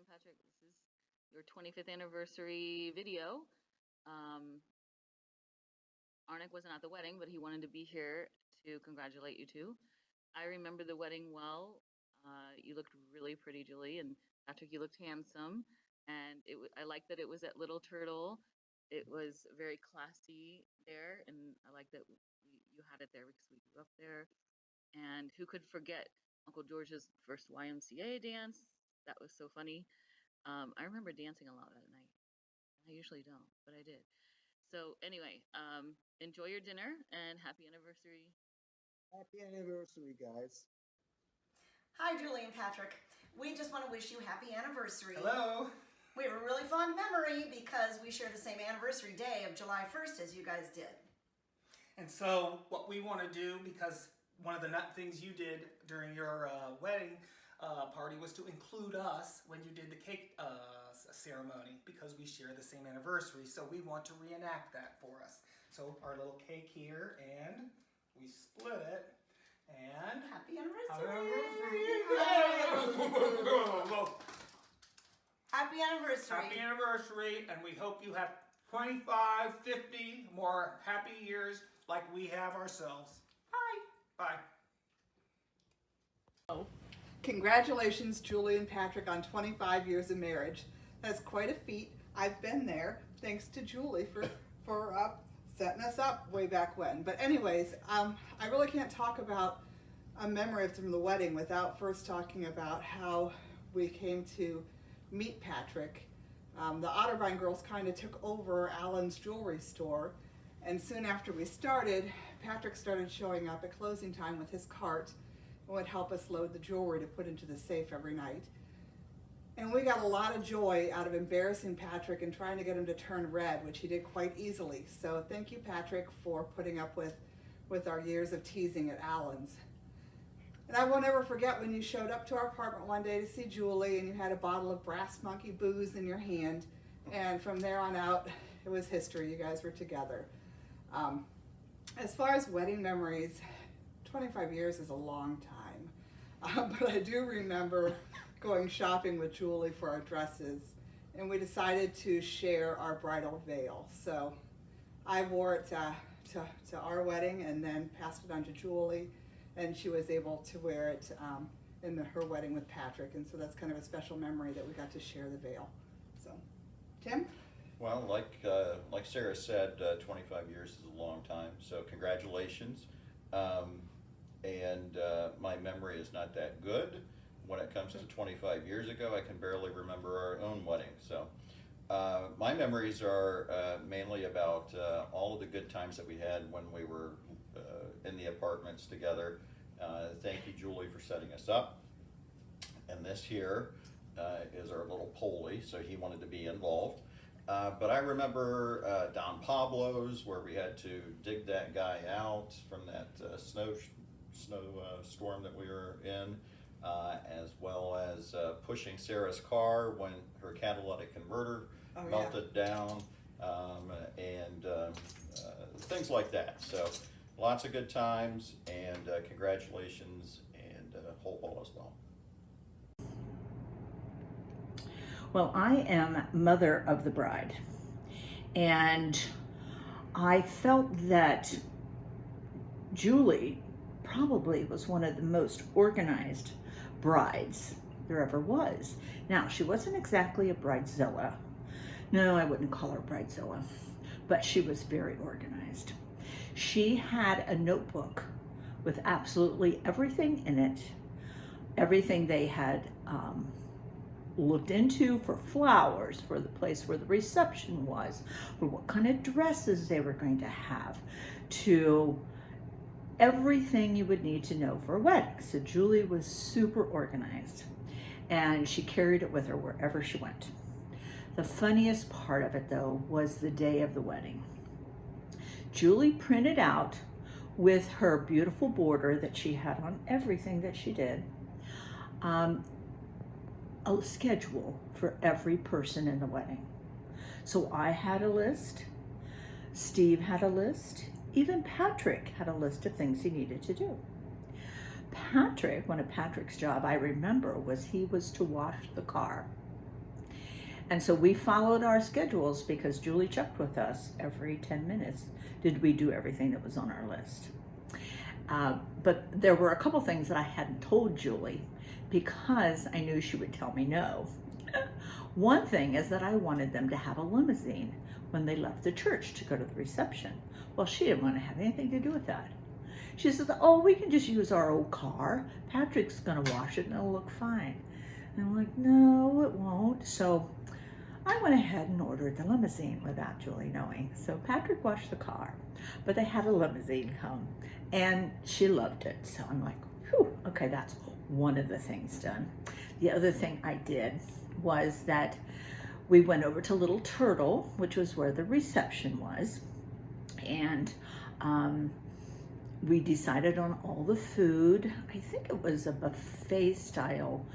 and Patrick. This is your 25th anniversary video. Um, Arnick wasn't at the wedding, but he wanted to be here to congratulate you two. I remember the wedding well. You looked really pretty, Julie, and Patrick, you looked handsome. And I like that it was at Little Turtle. It was very classy there, and I like that you had it there because we grew up there. And who could forget Uncle George's first YMCA dance? That was so funny. I remember dancing a lot that night. I usually don't, but I did. So anyway, enjoy your dinner and happy anniversary. Happy anniversary, guys. Hi, Julie and Patrick. We just want to wish you happy anniversary. Hello. We have a really fond memory because we share the same anniversary day of July 1st as you guys did. And so what we want to do, because one of the things you did during your wedding party was to include us when you did the cake ceremony, because we share the same anniversary. So we want to reenact that for us. So our little cake here, and we split it. And Happy anniversary! Happy anniversary! Happy anniversary, and we hope you have 25, 50 more happy years like we have ourselves. Bye. Bye. Congratulations, Julie and Patrick, on 25 years of marriage. That's quite a feat. I've been there, thanks to Julie for setting us up way back when. But anyways, I really can't talk about a memory from the wedding without first talking about how we came to meet Patrick. The Otterbein girls kind of took over Alan's jewelry store, and soon after we started, Patrick started showing up at closing time with his cart and would help us load the jewelry to put into the safe every night. And we got a lot of joy out of embarrassing Patrick and trying to get him to turn red, which he did quite easily. So thank you, Patrick, for putting up with our years of teasing at Alan's. And I won't ever forget when you showed up to our apartment one day to see Julie and you had a bottle of Brass Monkey booze in your hand. And from there on out, it was history. You guys were together. As far as wedding memories, 25 years is a long time. But I do remember going shopping with Julie for our dresses, and we decided to share our bridal veil. So I wore it to our wedding and then passed it on to Julie, and she was able to wear it in her wedding with Patrick, and so that's kind of a special memory that we got to share the veil. So, Tim? Well, like Sarah said, 25 years is a long time, so congratulations. My memory is not that good. When it comes to 25 years ago, I can barely remember our own wedding. So my memories are mainly about all of the good times that we had when we were in the apartments together. Thank you, Julie, for setting us up. And this here is our little Polly, so he wanted to be involved. But I remember Don Pablo's, where we had to dig that guy out from that snowstorm that we were in, as well as pushing Sarah's car when her catalytic converter melted down, and things like that. So lots of good times, and congratulations, and hope all is well. Well, I am mother of the bride, and I felt that Julie probably was one of the most organized brides there ever was. Now, she wasn't exactly a bridezilla. No, I wouldn't call her bridezilla, but she was very organized. She had a notebook with absolutely everything in it, everything they had looked into for flowers, for the place where the reception was, for what kind of dresses they were going to have, to everything you would need to know for a wedding. So Julie was super organized, and she carried it with her wherever she went. The funniest part of it, though, was the day of the wedding. Julie printed out, with her beautiful border that she had on everything that she did, a schedule for every person in the wedding. So I had a list, Steve had a list, even Patrick had a list of things he needed to do. Patrick, one of Patrick's job I remember was he was to wash the car. And so we followed our schedules because Julie checked with us every 10 minutes. Did we do everything that was on our list? But there were a couple things that I hadn't told Julie because I knew she would tell me no. One thing is that I wanted them to have a limousine when they left the church to go to the reception. Well, she didn't want to have anything to do with that. She said, oh, we can just use our old car. Patrick's going to wash it and it'll look fine. And I'm like, no, it won't. So I went ahead and ordered the limousine without Julie knowing. So Patrick washed the car, but they had a limousine come and she loved it. So I'm like, whew, okay, that's one of the things done. The other thing I did was that we went over to Little Turtle, which was where the reception was. And we decided on all the food. I think it was a buffet style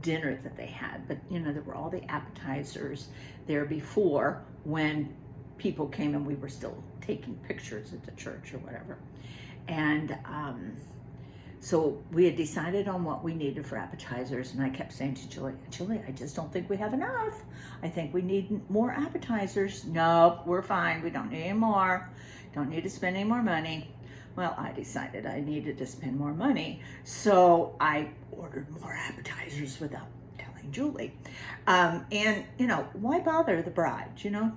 dinner that they had, but you know, there were all the appetizers there before when people came and we were still taking pictures at the church or whatever. And so we had decided on what we needed for appetizers, and I kept saying to Julie, I just don't think we have enough. I think we need more appetizers. Nope, we're fine. We don't need any more. Don't need to spend any more money. Well, I decided I needed to spend more money, so I ordered more appetizers without telling Julie. And, you know, why bother the bride, you know?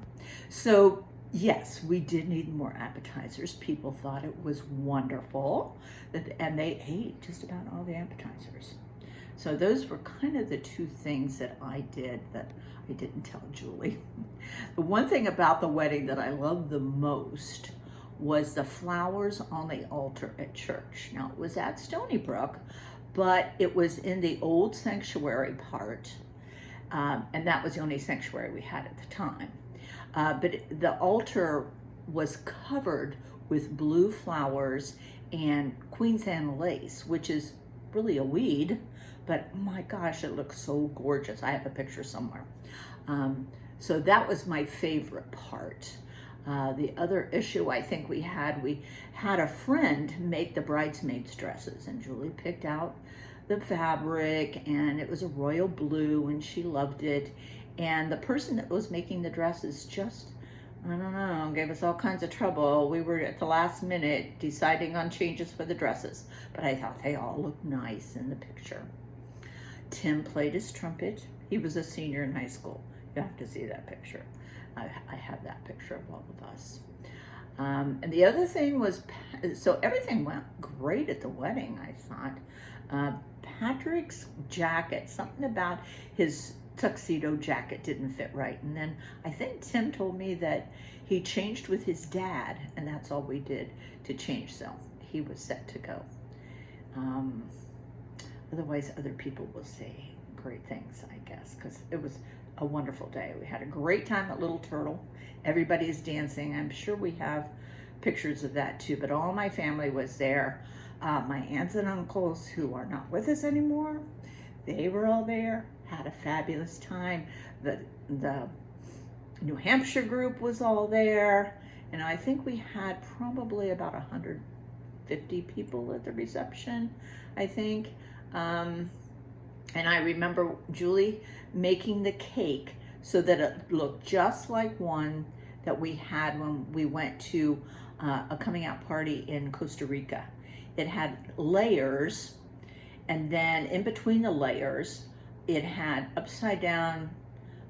So, yes, we did need more appetizers. People thought it was wonderful, and they ate just about all the appetizers. So those were kind of the two things that I did that I didn't tell Julie. The one thing about the wedding that I loved the most was the flowers on the altar at church. Now, it was at Stony Brook, but it was in the old sanctuary part, and that was the only sanctuary we had at the time. But the altar was covered with blue flowers and Queen's Anne lace, which is really a weed, but my gosh, it looks so gorgeous. I have a picture somewhere. So that was my favorite part. The other issue I think we had a friend make the bridesmaids' dresses, and Julie picked out the fabric, and it was a royal blue, and she loved it. And the person that was making the dresses just, I don't know, gave us all kinds of trouble. We were at the last minute deciding on changes for the dresses, but I thought they all looked nice in the picture. Tim played his trumpet. He was a senior in high school. You have to see that picture. I have that picture of all of us. And the other thing was, so everything went great at the wedding, I thought. Patrick's jacket, something about his tuxedo jacket didn't fit right. And then I think Tim told me that he changed with his dad, and that's all we did to change. So he was set to go. Otherwise, other people will say great things, I guess, because it was a wonderful day. We had a great time at Little Turtle. Everybody is dancing. I'm sure we have pictures of that too, but all my family was there. My aunts and uncles who are not with us anymore, they were all there, had a fabulous time. The New Hampshire group was all there, and I think we had probably about 150 people at the reception, I think. And I remember Julie making the cake so that it looked just like one that we had when we went to a coming out party in Costa Rica. It had layers, and then in between the layers, it had upside down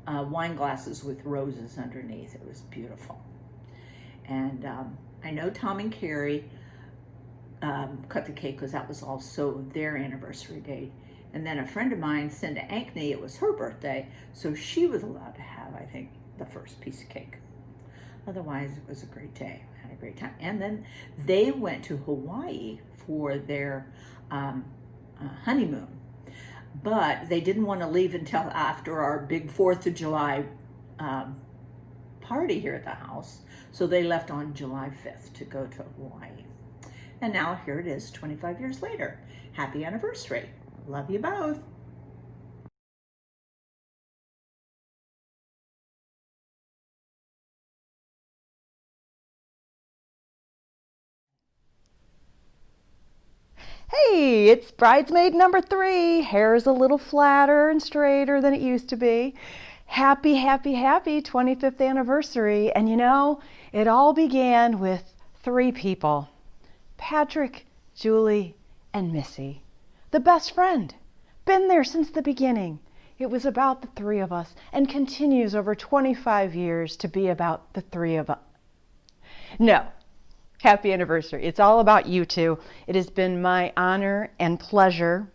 wine glasses with roses underneath. It was beautiful. And I know Tom and Carrie cut the cake because that was also their anniversary date. And then a friend of mine, Cinda Ankney, it was her birthday, so she was allowed to have, I think, the first piece of cake. Otherwise, it was a great day. I had a great time. And then they went to Hawaii for their honeymoon. But they didn't want to leave until after our big 4th of July party here at the house. So they left on July 5th to go to Hawaii. And now here it is, 25 years later. Happy anniversary. Love you both. Hey, it's bridesmaid number 3. Hair's a little flatter and straighter than it used to be. Happy, happy, happy 25th anniversary. And you know, it all began with 3 people, Patrick, Julie, and Missy. The best friend. Been there since the beginning. It was about the 3 of us and continues over 25 years to be about the 3 of us. No, happy anniversary. It's all about you two. It has been my honor and pleasure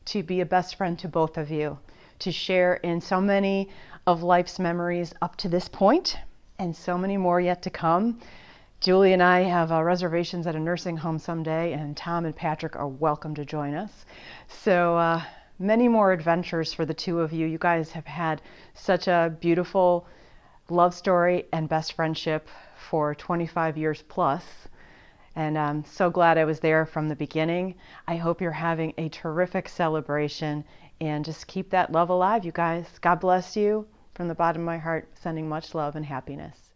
to be a best friend to both of you, to share in so many of life's memories up to this point, and so many more yet to come. Julie and I have reservations at a nursing home someday, and Tom and Patrick are welcome to join us. So many more adventures for the 2 of you. You guys have had such a beautiful love story and best friendship for 25 years plus. And I'm so glad I was there from the beginning. I hope you're having a terrific celebration, and just keep that love alive, you guys. God bless you. From the bottom of my heart, sending much love and happiness.